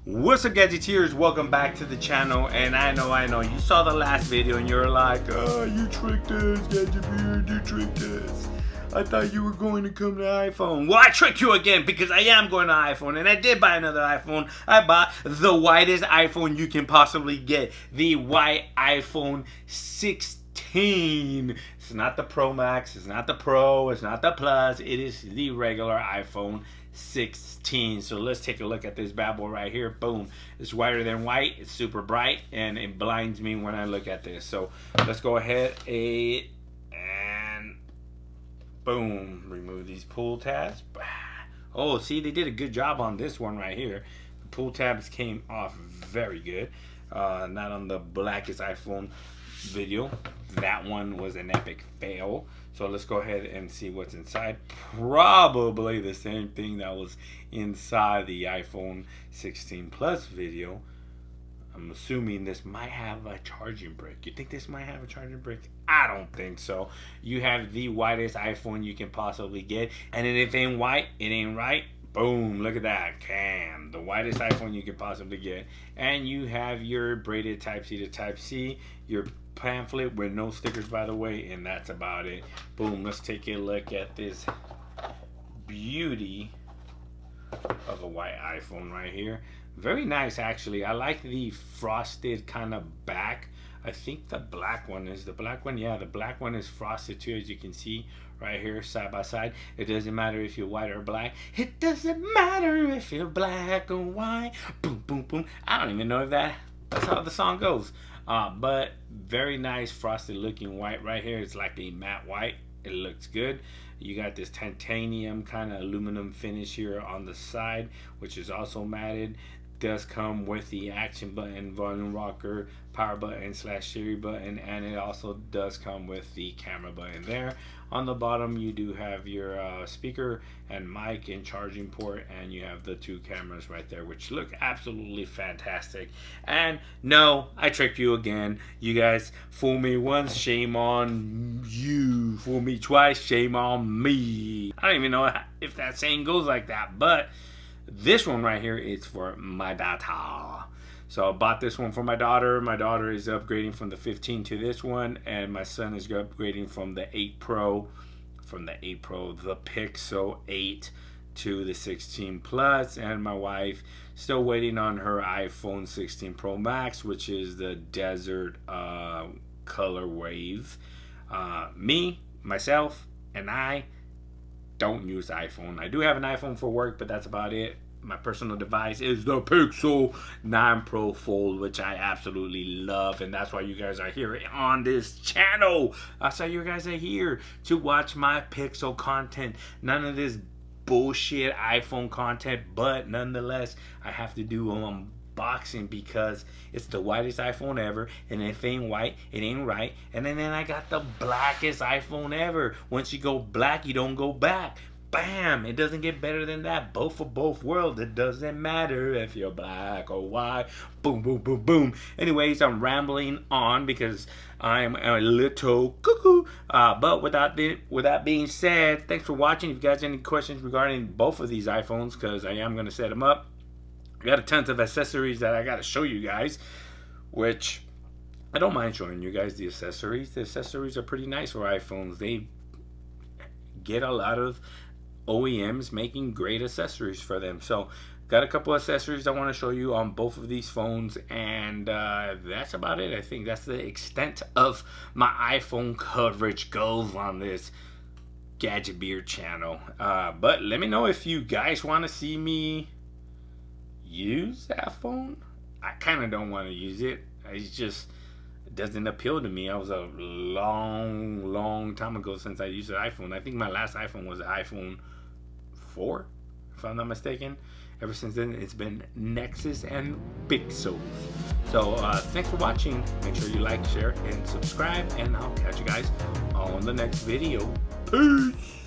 What's up, gadgeteers? Welcome back to the channel. And I know you saw the last video and you're like, oh, you tricked us, Gadgetbeard, you tricked us. I thought you were going to come to iPhone. Well, I tricked you again because I am going to iPhone, and I did buy another iPhone. I bought the whitest iPhone you can possibly get, the white iPhone 16. It's not the Pro Max, it's not the Pro, it's not the Plus, it is the regular iPhone 16. So let's take a look at this bad boy right here. Boom, it's whiter than white, it's super bright, and it blinds me when I look at this. So let's go ahead and boom, remove these pull tabs. Oh, see, they did a good job on this one right here. The pull tabs came off very good. Not on the blackest iPhone video. That one was an epic fail. So let's go ahead and see what's inside. Probably the same thing that was inside the iPhone 16 Plus video. I'm assuming this might have a charging brick. You think this might have a charging brick? I don't think so. You have the whitest iPhone you can possibly get. And if it ain't white, it ain't right. Boom, look at that. Cam, the whitest iPhone you can possibly get. And you have your braided Type-C to Type-C, your pamphlet with no stickers, by the way, and that's about it. Boom, let's take a look at this beauty of a white iPhone right here. Very nice, actually. I like the frosted kind of back. I think the black one is the black one. Yeah, the black one is frosted too, as you can see right here side by side. It doesn't matter if you're white or black. It doesn't matter if you're black or white. Boom, boom, boom. I don't even know if that's how the song goes. But very nice frosted looking white right here. It's like a matte white. It looks good. You got this titanium kind of aluminum finish here on the side, which is also matted. Does come with the action button, volume rocker, power button / Siri button, and it also does come with the camera button there. On the bottom you do have your speaker and mic and charging port, and you have the two cameras right there, which look absolutely fantastic. And no, I tricked you again. You guys fool me once, shame on you. Fool me twice, shame on me. I don't even know if that saying goes like that, but this one right here is for my daughter. So I bought this one for my daughter. My daughter is upgrading from the 15 to this one, and my son is upgrading from the 8 Pro, the Pixel 8 to the 16 Plus, and my wife still waiting on her iPhone 16 Pro Max, which is the desert color wave. Myself, and I don't use iPhone. I do have an iPhone for work, but that's about it. My personal device is the Pixel 9 Pro Fold, which I absolutely love, and that's why you guys are here on this channel. That's why you guys are here to watch my Pixel content. None of this bullshit iPhone content, but nonetheless, I have to do unboxing because it's the whitest iPhone ever, and if it ain't white, it ain't right. And then I got the blackest iPhone ever. Once you go black, you don't go back. Bam! It doesn't get better than that. Both for both worlds. It doesn't matter if you're black or white. Boom, boom, boom, boom. Anyways, I'm rambling on because I'm a little cuckoo. But with that being said, thanks for watching. If you guys have any questions regarding both of these iPhones, because I am going to set them up. I got a tons of accessories that I got to show you guys, which I don't mind showing you guys the accessories. The accessories are pretty nice for iPhones. They get a lot of OEMs making great accessories for them. So got a couple accessories I want to show you on both of these phones, and that's about it. I think that's the extent of my iPhone coverage goes on this Gadgetbeard channel. But let me know if you guys want to see me use that phone. I kind of don't want to use it. It's just, it doesn't appeal to me. I was a long time ago since I used an iPhone. I think my last iPhone was an iPhone 4, if I'm not mistaken. Ever since then, it's been Nexus and Pixels. So thanks for watching. Make sure you like, share, and subscribe, and I'll catch you guys on the next video. Peace.